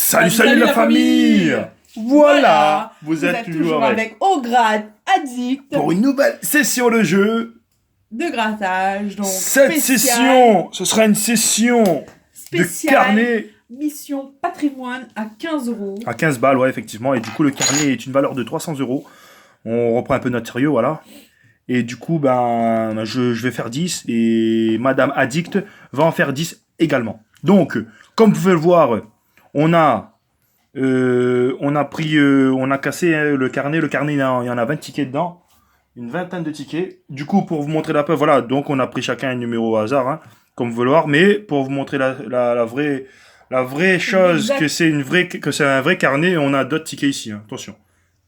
Salut la famille. Voilà, vous êtes toujours avec Au Gratte Addict pour une nouvelle session de jeu. de grattage. Donc Cette session, ce sera une session de spéciale carnet mission patrimoine à 15 €. à 15 balles, ouais, effectivement. Et du coup, le carnet est une valeur de 300 €. On reprend un peu notre sérieux, voilà. Et du coup, je vais faire 10 et Madame Addict va en faire 10 également. Donc, comme vous pouvez le voir, on a cassé le carnet. Le carnet, il y en a 20 tickets dedans. Une vingtaine de tickets. Du coup, pour vous montrer la preuve, voilà, donc on a pris chacun un numéro au hasard, hein, comme vous voulez voir. Mais pour vous montrer la vraie chose, Exact. que c'est un vrai carnet, on a d'autres tickets ici, hein. Attention.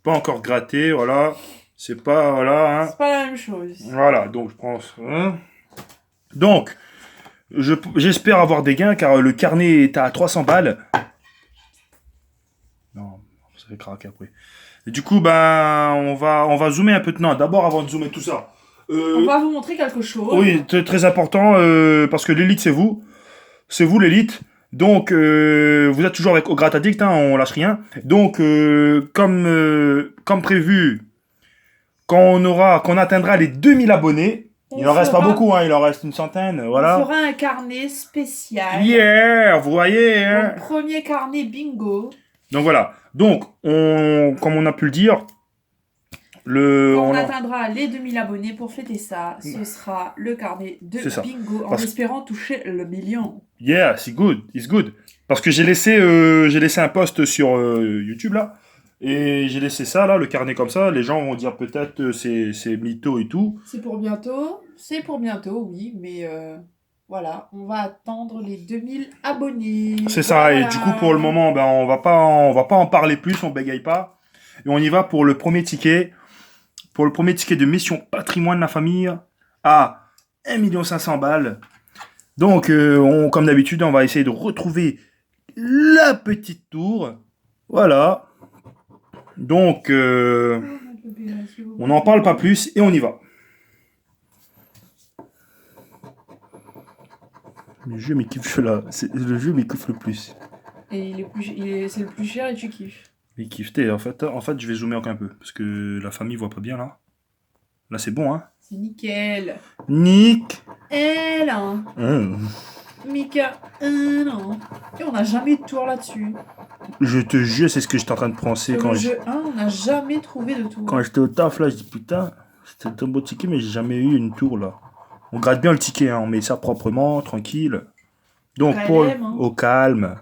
Pas encore gratté, voilà. C'est pas, voilà, hein. C'est pas la même chose. Voilà, donc je pense. Hein. Donc, j'espère avoir des gains car le carnet est à 300 balles. Non, ça fait craquer après. Et du coup, on va zoomer un peu de. Non, d'abord, avant de zoomer tout ça. On va vous montrer quelque chose. Oui, très important, parce que l'élite, c'est vous. C'est vous, l'élite. Donc, vous êtes toujours avec Au Gratte Addict, hein, on lâche rien. Donc, comme prévu, quand on atteindra les 2000 abonnés, il n'en reste pas beaucoup, hein, il en reste une centaine, voilà. On fera un carnet spécial. Yeah, vous voyez, hein. Donc, premier carnet bingo. Donc voilà. Donc, comme on a pu le dire, Quand on atteindra les 2000 abonnés pour fêter ça, ce sera le carnet de bingo en espérant toucher le million. Yeah, it's good. Parce que j'ai laissé un post sur YouTube là, et j'ai laissé ça là, le carnet comme ça. Les gens vont dire peut-être c'est mytho et tout. C'est pour bientôt, oui, mais voilà, on va attendre les 2000 abonnés. C'est ça, et du coup pour le moment, on va pas en parler plus, on bégaye pas. Et on y va pour le premier ticket. Pour le premier ticket de mission patrimoine de la famille à 1 500 000 balles. Donc, comme d'habitude, on va essayer de retrouver la petite tour. Voilà. Donc, on n'en parle pas plus et on y va. Le jeu me kiffe là. Le jeu me kiffe le plus. Et c'est le plus cher et tu kiffes. Il kiffe. En fait, je vais zoomer encore un peu parce que la famille voit pas bien là. Là, c'est bon, hein. C'est nickel. Nickel. Hein. Mika, non. Et on n'a jamais de tour là-dessus. Je te jure, c'est ce que j'étais en train de penser quand on n'a jamais trouvé de tour. Quand j'étais au taf là, je dis putain, c'était un beau ticket, mais j'ai jamais eu une tour là. On gratte bien le ticket, hein, on met ça proprement, tranquille. Donc au calme.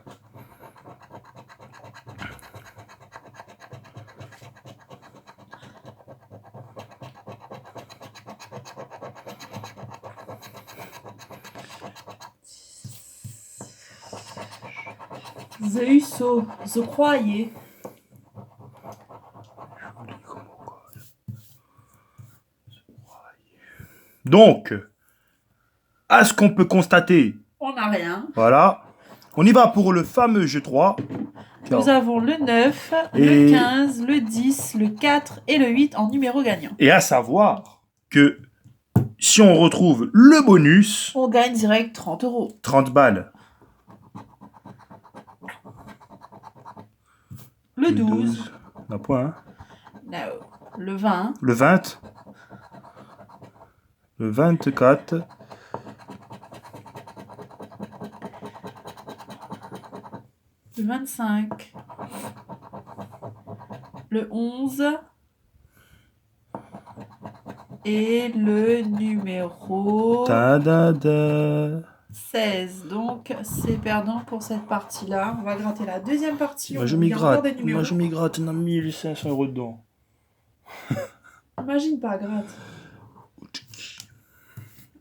The croyais. Donc, à ce qu'on peut constater, on n'a rien. Voilà. On y va pour le fameux jeu 3. Nous avons le 9, le 15, le 10, le 4 et le 8 en numéro gagnant. Et à savoir que si on retrouve le bonus, on gagne direct 30 €. 30 balles. Le 12. Un point, hein. No. Le 20. Le 20. Le 24. Le 25. Le 11. Et le numéro 16. Donc, c'est perdant pour cette partie-là. On va gratter la deuxième partie. Moi, je m'y gratte. On a 1500 € dedans. Imagine pas, gratte.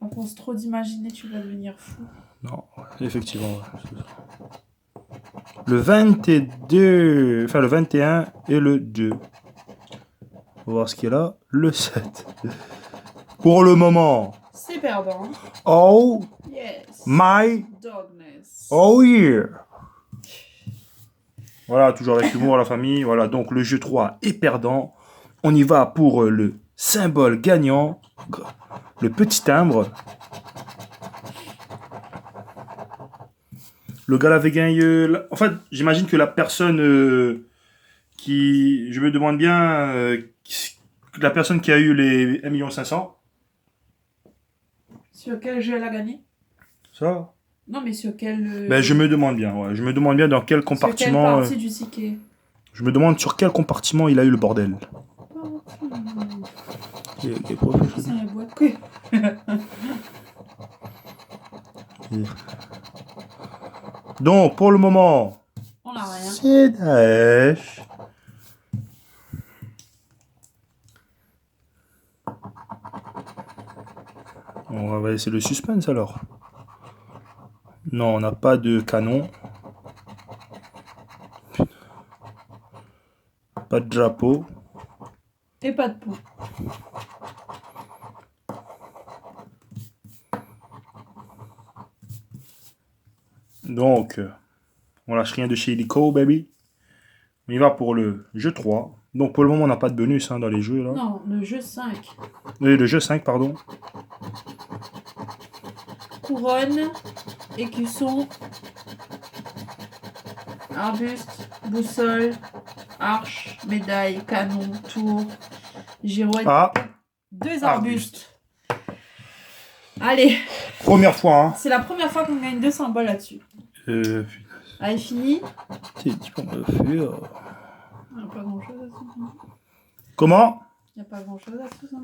À force trop d'imaginer, tu vas devenir fou. Non, effectivement. Le 22, enfin le 21 et le 2. On va voir ce qu'il y a là. Le 7. Pour le moment. C'est perdant. Oh. Yes. My. Dogness. Oh yeah. Voilà, toujours avec l'humour, la famille. Voilà, donc le jeu 3 est perdant. On y va pour le symbole gagnant. Le petit timbre. Le gars avait gagné... En fait, j'imagine que la personne qui... Je me demande bien... la personne qui a eu les 1,5 million. Sur quel jeu elle a gagné? Ça? Non, mais sur quel... Ben, je me demande bien, ouais. Je me demande bien dans quel compartiment... Sur quelle partie du ticket? Je me demande sur quel compartiment il a eu le bordel. Donc, pour le moment... On n'a rien. C'est Daesh. On va essayer le suspense alors. Non, on n'a pas de canon. Pas de drapeau. Et pas de pot. Donc, on lâche rien de chez Illico, baby. On y va pour le jeu 3. Donc, pour le moment, on n'a pas de bonus dans les jeux. Là. Non, le jeu 5. Oui, le jeu 5, pardon. Couronne, écusson, arbuste, boussole, arche, médaille, canon, tour, girouette. Ah, 2 arbustes. Allez. Première fois, C'est la première fois qu'on gagne 200 balles là-dessus. Allez, fini. Tu peux me faire. Il n'y a pas grand-chose à tout ça. Comment? Il n'y a pas grand-chose à tout ça.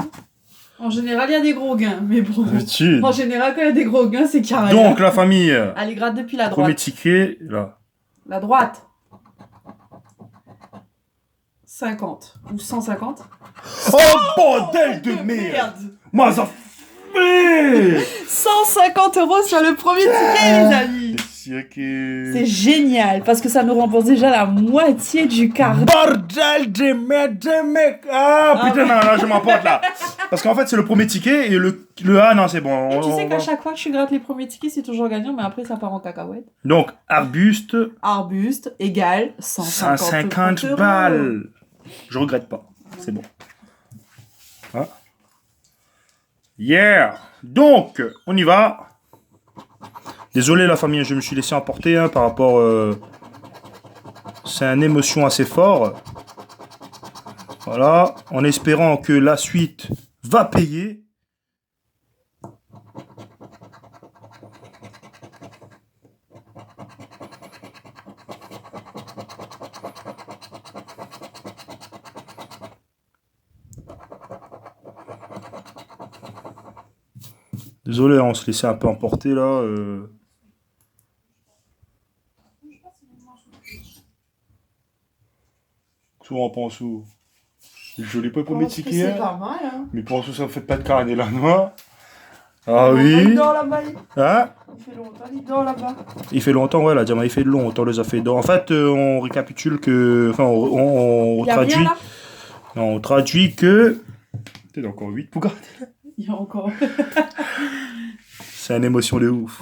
En général, il y a des gros gains, mais bon. Étude. En général, quand il y a des gros gains, c'est carré. Donc, la famille. Allez, gratte depuis la droite. Premier ticket, là. La droite. 50 ou 150. Oh, bordel de merde! Mazaf... 150 € sur le premier ticket, les amis. C'est génial, parce que ça nous rembourse déjà la moitié du carnet. Bordel de merde, mec! Ah, putain, non, je m'emporte là. Parce qu'en fait, c'est le premier ticket et le ah non, c'est bon. Et tu sais qu'à chaque fois que je gratte les premiers tickets, c'est toujours gagnant, mais après, ça part en cacahuète. Donc, arbuste. Arbuste égale 150 balles. Je regrette pas. C'est bon. Hein? Yeah! Donc, on y va. Désolé la famille, je me suis laissé emporter par rapport... c'est une émotion assez fort. Voilà, en espérant que la suite va payer. Désolé, on se laissait un peu emporter là. Souvent, pense où je l'ai pas pour mes tickets. C'est pas mal, hein. Mais pour ça, ça fait pas de carnet là, noir. Ah oui. Il dort là-bas. Hein? Il fait longtemps, il dort là-bas. Il fait longtemps, ouais, la diamant, il fait longtemps, les a fait d'or. En fait, on récapitule que. Enfin, on traduit. Rien, là non, on traduit que. T'es encore 8 pour garder. Il y a encore. C'est une émotion de ouf.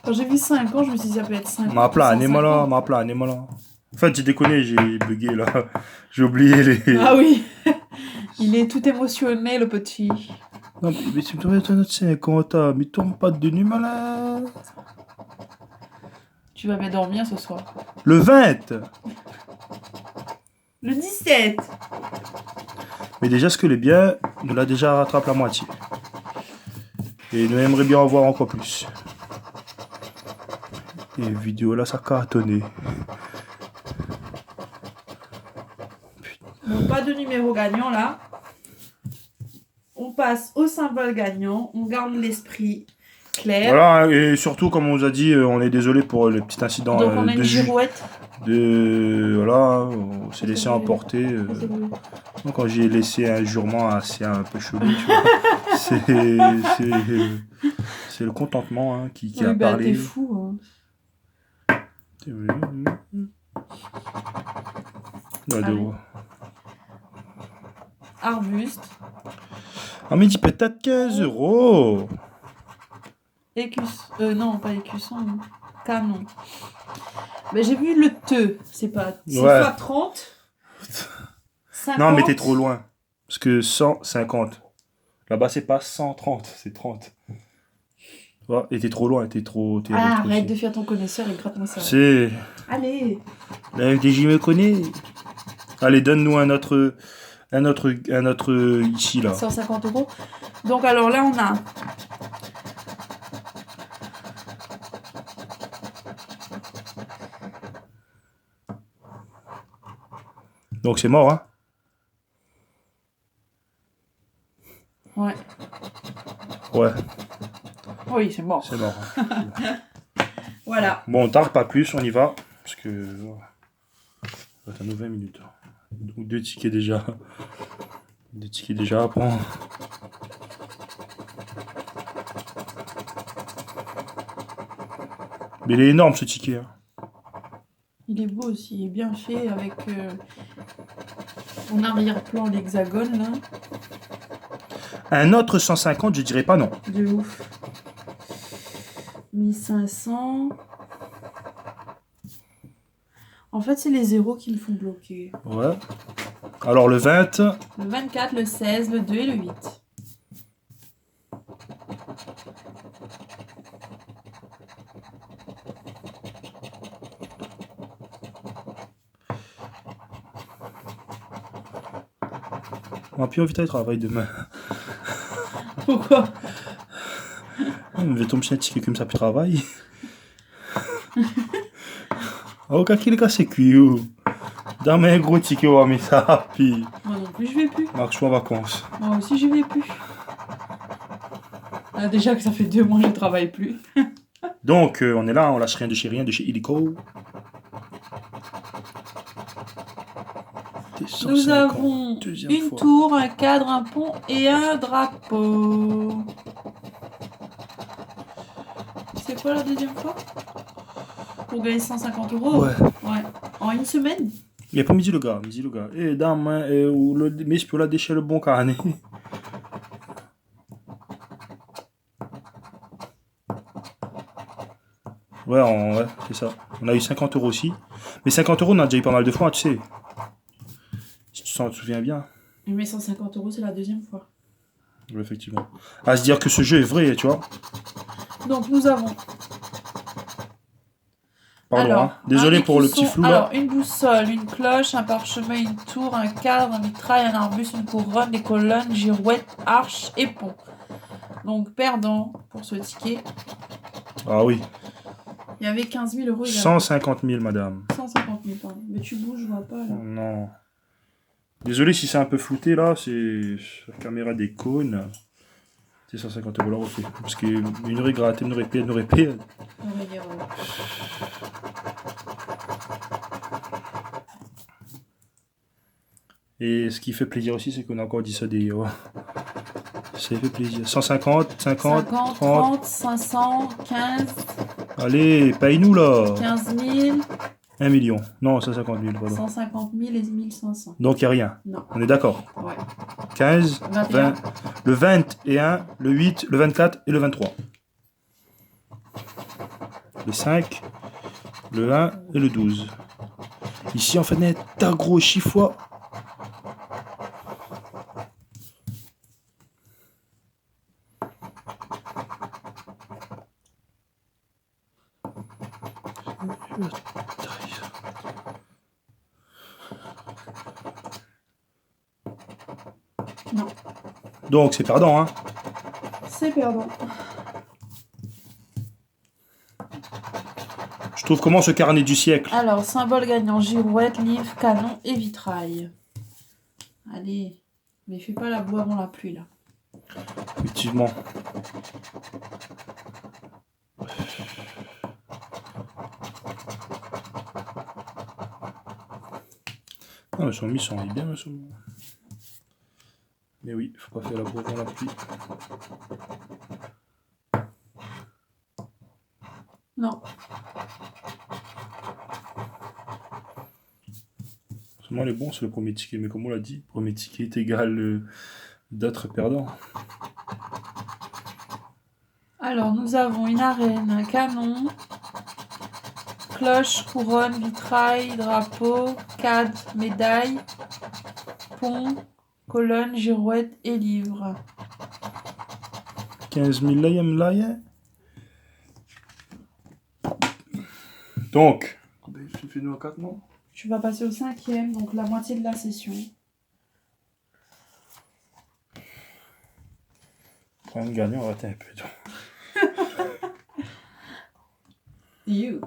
Quand j'ai vu 5 ans, je me suis dit ça peut être 5 ans. Ma plan, là. En fait, j'ai déconné, j'ai bugué là. J'ai oublié les. Ah oui. Il est tout émotionné, le petit. Non, mais tu me dois être un autre 50 ans, mais tombe pas de nuit malade. Tu vas bien dormir ce soir. Le 20. Le 17. Mais déjà, ce que les biens, nous l'a déjà rattrapé la moitié. Et nous aimerions bien en voir encore plus. Et vidéo là, ça cartonné. Donc, pas de numéro gagnant là. On passe au symbole gagnant. On garde l'esprit clair. Voilà, et surtout, comme on vous a dit, on est désolé pour le petit incident. Donc, on a une girouette. Voilà, on s'est laissé emporter. Donc, quand j'ai laissé un jurement assez un peu chelou, tu vois. C'est le contentement qui a parlé. T'es fou. Arbuste. Ah, mais dis peut-être 15 €. Non, pas écusson. Canon. Mais j'ai vu le te. C'est pas. C'est ouais. soit 30. 50. Non, mais t'es trop loin. Parce que 150. Là-bas, c'est pas 130, c'est 30. Ouais, et t'es trop loin, t'es trop... arrête de faire ton connaisseur et gratte-moi ça. C'est... Allez. La FDJ me connaît. Allez, donne-nous un autre ici, là. 150 €. Donc, alors là, on a... Donc, c'est mort, hein? Ouais. Ouais. Oui, c'est mort. C'est mort. Voilà. Bon, on tarde pas plus, on y va. Parce que... Ça va être 20 minutes. Donc, 2 tickets déjà. 2 tickets déjà à prendre. Mais il est énorme, ce ticket, hein. Il est beau aussi, il est bien fait avec en arrière-plan l'hexagone là. Un autre 150, je dirais pas non. De ouf. 1500. En fait, c'est les zéros qui me font bloquer. Ouais. Alors le 20. Le 24, le 16, le 2 et le 8. On a plus envie d'aller travailler demain. Pourquoi? On va tomber sur un ticket comme ça, puis travail. Oh, quand il est cassé cuit, dans mes gros tickets, on va mettre ça, puis. Moi non plus, je vais plus. Marche en vacances. Moi aussi, je vais plus. Ah, déjà que ça fait 2 mois que je travaille plus. Donc, on est là, on lâche rien de chez Illico. Nous avons une tour, un cadre, un pont et un drapeau. C'est quoi la deuxième fois? Pour gagner 150 €? Ouais. Ouais. En une semaine? Il n'y a pas midi le gars. Et dame, mais je peux la déchirer le bon carnet. Ouais, c'est ça. On a eu 50 € aussi. Mais 50 €, on a déjà eu pas mal de fois, tu sais. Si tu t'en souviens bien. Mais 150 €, c'est la deuxième fois. Oui, effectivement. À se dire que ce jeu est vrai, tu vois. Donc, nous avons... Pardon, alors, hein. Désolé pour le petit flou là. Alors, une boussole, une cloche, un parchemin, une tour, un cadre, un mitraille, un arbuste, une couronne, des colonnes, girouette, arche et pont. Donc, perdant pour ce ticket. Ah oui. Il y avait 15 000 €. 150 000, madame. 150 000, pardon. Mais tu bouges, je vois pas, là. Non. Désolé si c'est un peu flouté, là. C'est la caméra des cônes. C'est 150 € là, refait. Parce qu'une aurait gratté, une aurait payé, une aurait payé. Et ce qui fait plaisir aussi, c'est qu'on a encore dit ça des... Oh. Ça fait plaisir. 150, 50, 30, 500, 15. Allez, paye-nous là. 15 000. 1 million. Non, 150 000, pardon. 150 000 et 1500. Donc il n'y a rien. Non. On est d'accord. Ouais. 15, 20, le 21, le 8, le 24 et le 23. Le 5, le 1 et le 12. Ici, en fait, on est un gros chiffre. Non. Donc c'est perdant, hein. C'est perdant. Je trouve comment ce carnet du siècle. Alors, symbole gagnant, girouette, livre, canon et vitrail. Allez, mais fais pas la boue avant la pluie, là. Effectivement. Ah, mais son mis sont bien, mais son... Mais oui, faut pas faire la boue avant la pluie. Non. Seulement les bons, c'est le premier ticket. Mais comme on l'a dit, le premier ticket est égal d'autres perdants. Alors, nous avons une arène, un canon, cloche, couronne, vitrail, drapeau, cadre, médaille, pont, colonne, girouette et livre. 15 000 là, Donc, tu fais nous à 4, non? Tu vas passer au 5e, donc la moitié de la session. Prends un gagnant, on va un peu. You.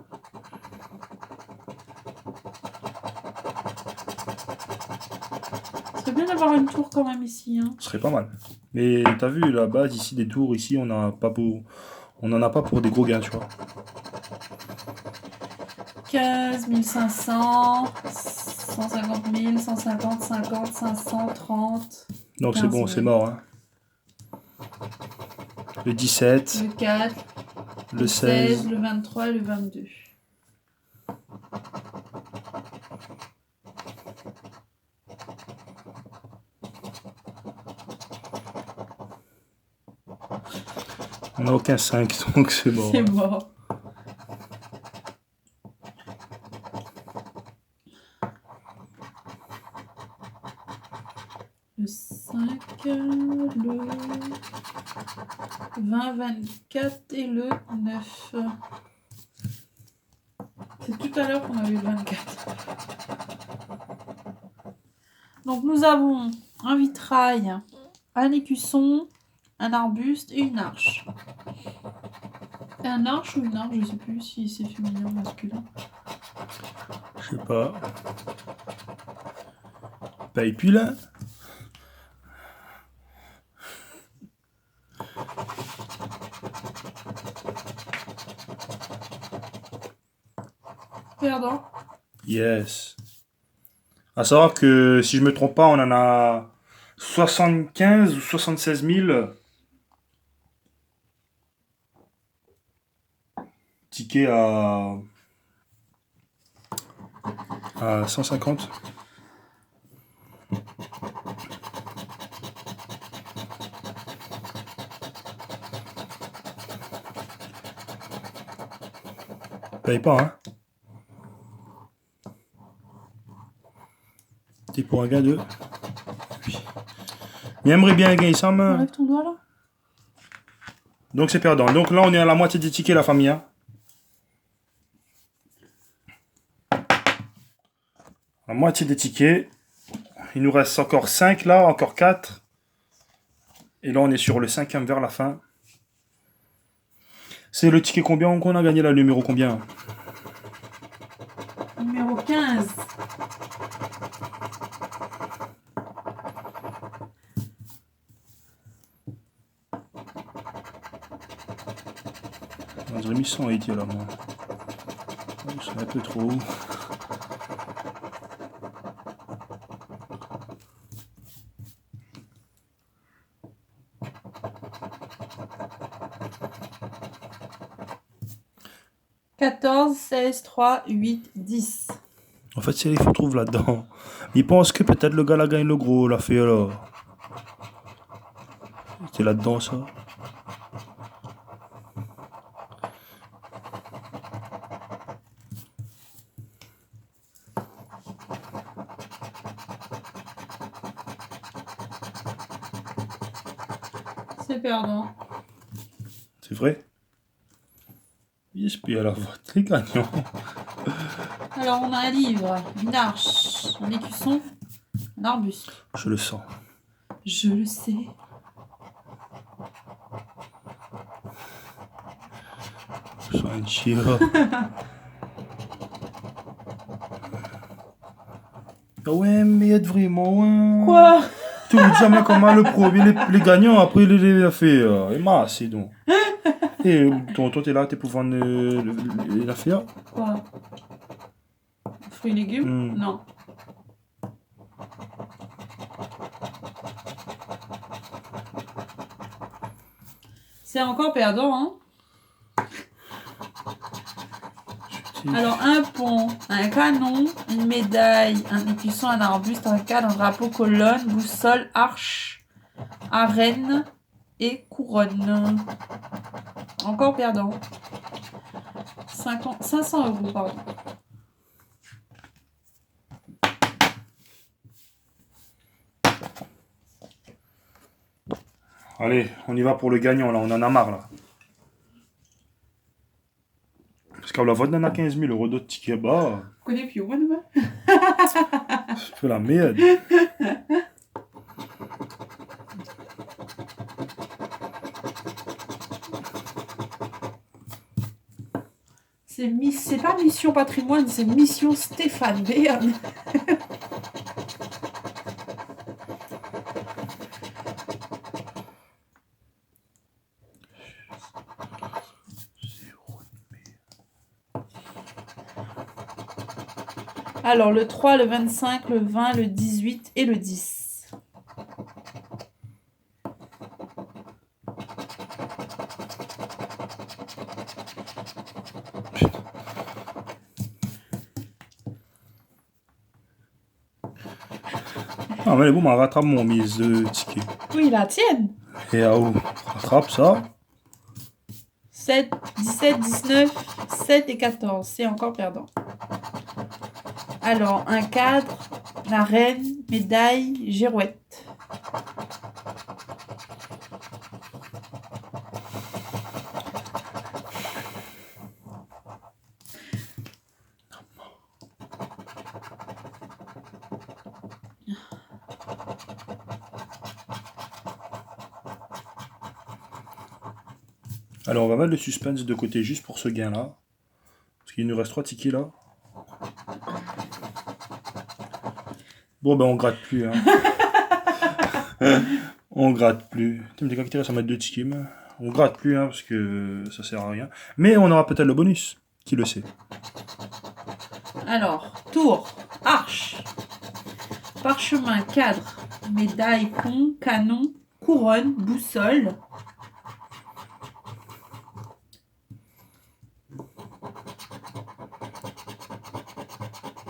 Ce serait bien d'avoir une tour quand même ici. Hein. Ce serait pas mal. Mais t'as vu, la base ici des tours, ici, on n'en a pas pour des gros gains, tu vois. 15, 1500, 150 000, 150, 50, 500, 30. Donc c'est 15 bon, 000. c'est mort. Hein. Le 17, Le 4, le 16. le 23 et le 22. On n'a aucun 5, donc c'est mort. C'est mort. Le 5, le 20, 24 et le 9. C'est tout à l'heure qu'on avait le 24. Donc nous avons un vitrail, un écusson, un arbuste et une arche. C'est un arche ou une arche, je sais plus si c'est féminin ou masculin. Je sais pas. Bah, et puis là. Perdant. Yes. À savoir que si je me trompe pas, on en a 75 ou 76 000 tickets à 150. Paye pas, hein. T'es pour un gain de... Oui. Mais aimerait bien gagner ça, mais... Enlève ton doigt là. Donc c'est perdant. Donc là, on est à la moitié des tickets, la famille. Hein. La moitié des tickets. Il nous reste encore 5 là, encore 4. Et là, on est sur le 5e vers la fin. C'est le ticket combien qu'on a gagné là, le numéro combien? Numéro 15. On dirait 1100 été là, moi. C'est un peu trop. « 14, 16, 3, 8, 10. En fait, c'est il faut trouver là-dedans. Il pense que peut-être le gars là gagne le gros, l'a fait alors. C'est là-dedans ça. C'est perdant. C'est vrai? Yes, puis à la vote, les gagnants. Alors on a un livre, une arche, un écusson, un arbuste. Je le sens. Je le sais. Je sens un chien. Ah ouais, mais être vraiment. Ouais. Quoi? Tu le jamais comment le premier, les gagnants, après il les a fait. Et c'est donc. Et toi, t'es là, t'es pour vendre l'affaire. Quoi? Fruits et légumes? Non. C'est encore perdant, hein? Alors, un pont, un canon, une médaille, un écusson, un arbuste, un cadre, un drapeau, colonne, boussole, arche, arène et couronne. Encore perdant. 500 €, pardon. Allez, on y va pour le gagnant là, on en a marre là. Parce Parce qu'à la vente, on a 15 000 € d'autres tickets. Bah, Je connais plus, moi, demain. c'est peu la merde. C'est pas Mission Patrimoine, c'est Mission Stéphane Bern. Alors, le 3, le 25, le 20, le 18 et le 10. Ah, mais bon, on rattrape mon mise ticket. Oui, la tienne. Et ah, oh, rattrape ça. 7, 17, 19, 7 et 14. C'est encore perdant. Alors, un cadre, la reine, médaille, girouette. Alors, on va mettre le suspense de côté juste pour ce gain-là. Parce qu'il nous reste 3 tickets là. Bon, ben on gratte plus. Hein. On gratte plus. Tu me dis qu'il reste à mettre 2 tickets. Mais on gratte plus hein, parce que ça sert à rien. Mais on aura peut-être le bonus. Qui le sait? Alors, tour, arche, parchemin, cadre, médaille, pont, canon, couronne, boussole.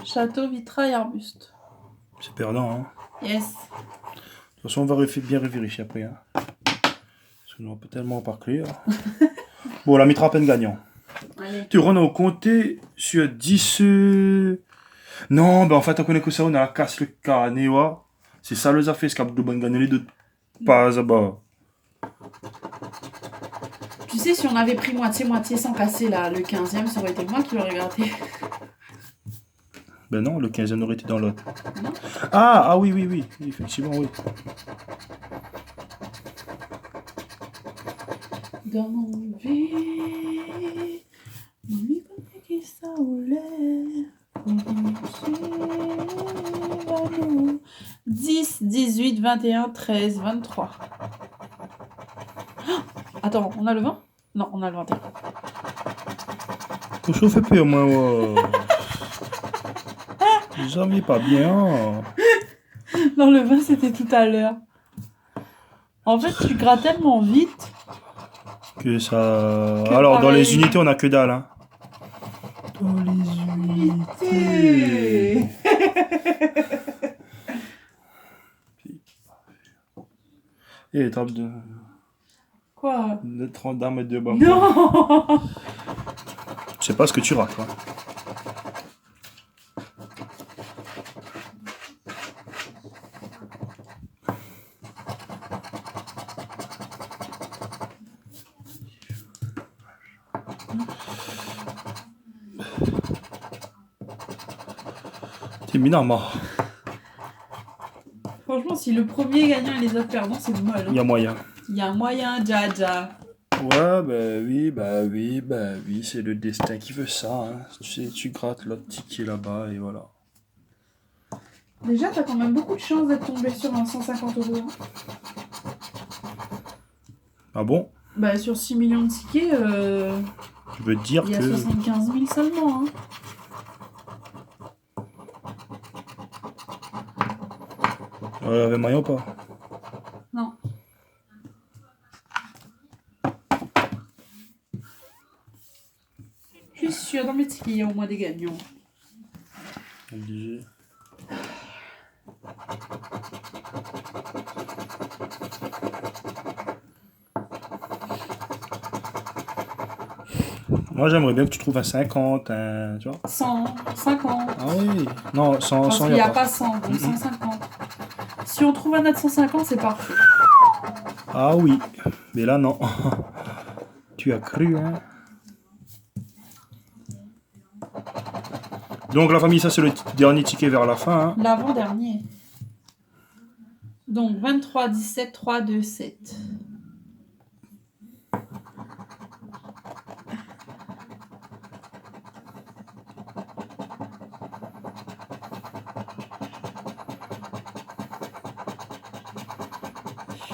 Château, vitrail, arbuste. C'est perdant. Hein. Yes. De toute façon, on va bien vérifier après. Hein. Parce qu'on n'aura pas tellement par clear. Bon, on la mettra à peine gagnant. Allez. Tu Renaud, compter sur 10. Non, ben en fait, on connaît que ça, on a la casse le carnet. C'est ça, les affaires, ce qu'a de bonne gagner les deux. Pas à bas. Tu sais, si on avait pris moitié-moitié sans casser là, le 15e, ça aurait été moi qui l'aurais gratté. Ben non, le 15e aurait été dans l'autre. Non. Ah oui, effectivement, oui. Dans mon vie, mon micro qui s'enlève. 10, 18, 21, 13, 23. Attends, on a le 20? Non, on a le 21. Faut chauffer pire, moi, ouais. Jamais pas bien. Non, le 20, c'était tout à l'heure. En fait, tu gras tellement vite. Que ça... Que Alors, dans pareil. les unités, on a que dalle, hein. Dans les unités... Et étape de... Quoi? de 30 d'armes et de bas. Non. Je sais pas ce que tu rates, quoi. T'es minable. Franchement, si le premier gagnant et les autres perdants, c'est molle. Il y a moyen. Il y a un moyen, Jaja. Ouais, bah oui, c'est le destin qui veut ça. Hein. Tu sais, tu grattes l'autre ticket là-bas et voilà. Déjà, t'as quand même beaucoup de chance d'être tombé sur un 150 €. Hein. Ah bon? Bah, sur 6 millions de tickets, Je veux dire il y a que... 75 000 seulement. Hein. Il y avait moyen ou pas? Non. Je suis sûre, dans mes tickets, il y a au moins des gagnants. Obligé. Moi, j'aimerais bien que tu trouves un 50, un... tu vois? 100, 50. Ah oui. Non, 100, Parce 100, qu'il n'y a pas. pas 100, donc 150. Si on trouve un autre 150, c'est parfait. Ah oui. Mais là, non. Tu as cru, hein? Donc la famille, ça c'est le dernier ticket vers la fin. Hein. L'avant-dernier. Donc 23, 17, 3, 2, 7.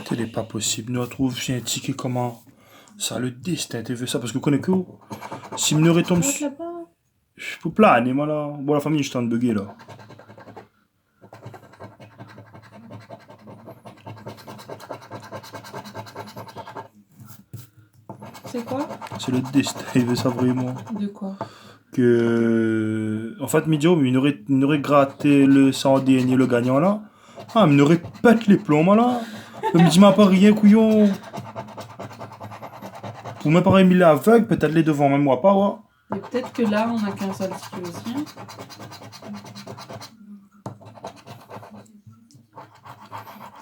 C'est pas possible. Nous retrouve j'ai un ticket comment ça le destin. Tu veux ça parce que vous connaissez que si me retombe. Je peux planer moi là. Bon la famille je suis en train de bugger là. C'est quoi? C'est le destin. Il veut ça vraiment. De quoi? Que en fait Midio il n'aurait gratté le 100 dernier le gagnant là. Ah il n'aurait pète les plombs là. Il me dit m'a pas rien couillon. Pour me paraître mis aveugle, peut-être les devant même moi pas ouais. Et peut-être que là on a qu'un seul ticket aussi. Hein.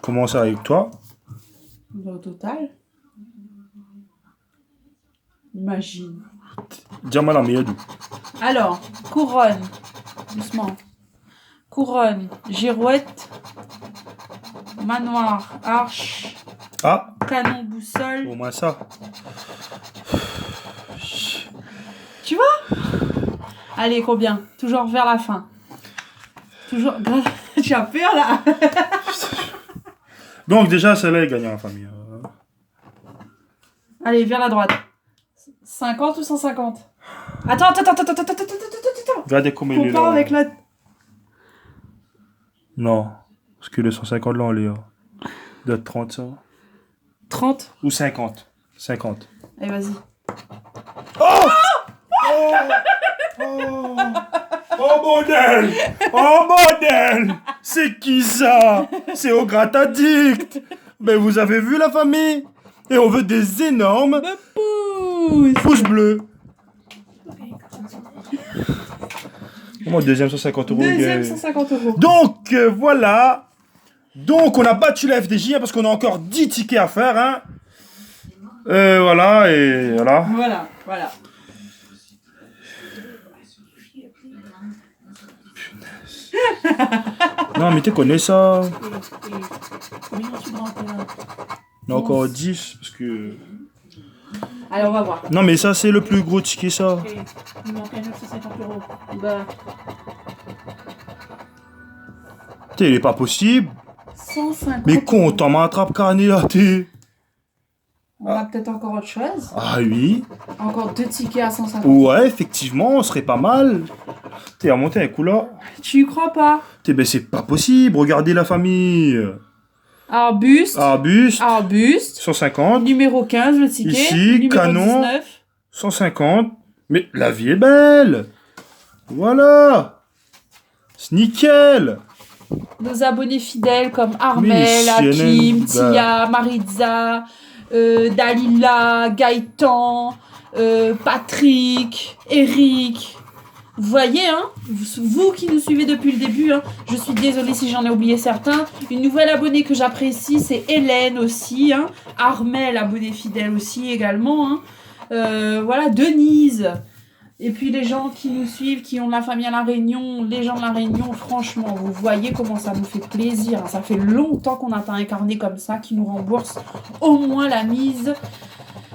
Comment ça avec toi? Au total. Imagine. Dis-moi la meilleure. Alors, couronne. Doucement. Couronne, girouette, manoir, arche, Ah, canon, boussole. au moins ça. Tu vois? Allez, combien? Toujours vers la fin. Toujours. Tu as peur là? Donc déjà, celle-là est gagnant la famille. Allez, vers la droite. 50 ou 150? Attends. Regardez comment il est Compare là. avec la... Non, parce que le 150 là, on l'est. De 30 ça. 30? Ou 50. 50. Allez, vas-y. Oh bordel! Oh bordel! C'est qui ça? C'est au Grataddict! Mais vous avez vu la famille? Et on veut des énormes pouces bleus. Comment deuxième 150 euros? Deuxième 150 euros. Donc voilà. Donc on a battu la FDJ hein, parce qu'on a encore 10 tickets à faire. Hein. Voilà et voilà. Voilà. Non mais tu connais ça. Combien tu dois en faire? On a encore 10 parce que... Allez, on va voir. Non mais ça c'est le plus gros ticket ça. Ok, il manque un 950 euros. Bah... T'es il est pas possible. 150. Mais con, t'en m'attrape carnet là t'es. On a peut-être encore autre chose. Ah oui. Encore 2 tickets à 150. Ouais effectivement, on serait pas mal. T'es à monter un coup là. Tu y crois pas? T'es ben c'est pas possible, regardez la famille. Arbuste. Arbuste. 150. Numéro 15, le ticket. Ici, numéro canon. 19. 150. Mais la vie est belle. Voilà. C'est nickel. Nos abonnés fidèles comme Armel, Mais Hakim, CNN, Tia, Maritza, Dalila, Gaëtan, Patrick, Eric. Vous voyez, hein, vous qui nous suivez depuis le début, hein, je suis désolée si j'en ai oublié certains. Une nouvelle abonnée que j'apprécie, c'est Hélène aussi. Hein, Armel, abonnée fidèle aussi également. Hein. Voilà, Denise. Et puis les gens qui nous suivent, qui ont de la famille à La Réunion, les gens de La Réunion, franchement, vous voyez comment ça nous fait plaisir. Ça fait longtemps qu'on n'a pas un carnet comme ça qui nous rembourse au moins la mise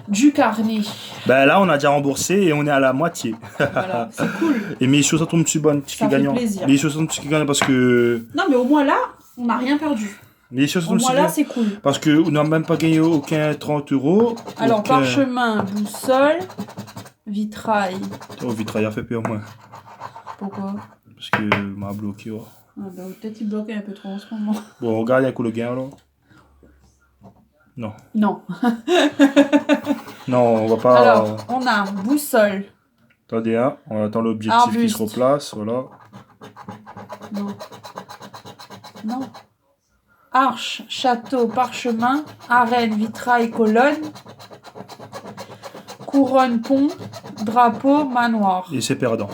du carnet. Ben là, on a déjà remboursé et on est à la moitié. Voilà, c'est cool. Et mes choses, ça tombe dessus bonne, ticket Ça fait gagnant. plaisir. Les choses sont ticket gagnant parce que... Non, mais au moins là, on n'a rien perdu. Les choses Au sont moins là, c'est cool. parce qu'on n'a même pas gagné aucun 30 euros. Alors, aucun... parchemin, boussole, vitrail. Oh, vitrail a fait peur, moi. Pourquoi? Parce que m'a bloqué. Oh. Ah bah, peut-être il bloquait un peu trop en ce moment. Bon, regarde, il y a quoi le gain alors? Non. Non. Non, on va pas... Alors, on a boussole. Attendez, hein, on attend l'objectif qui Arbuste. se replace, voilà. Non. Arche, château, parchemin, arène, vitrail, colonne, couronne, pont, drapeau, manoir. Et c'est perdant.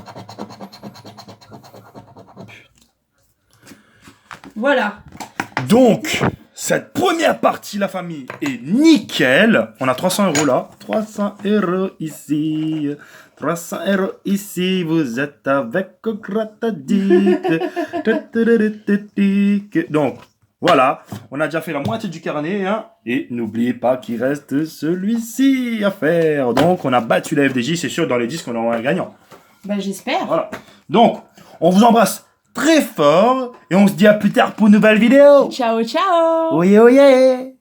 Voilà. Donc, cette première partie, la famille, est nickel. On a 300 € là. 300 € ici. 300 € ici. Vous êtes avec Gratadic. Donc, voilà. On a déjà fait la moitié du carnet. Hein, et n'oubliez pas qu'il reste celui-ci à faire. Donc, on a battu la FDJ. C'est sûr, dans les disques, on aura un gagnant. Bah, j'espère. Voilà. Donc, on vous embrasse très fort. Et on se dit à plus tard pour une nouvelle vidéo. Ciao, ciao. Oye, oye.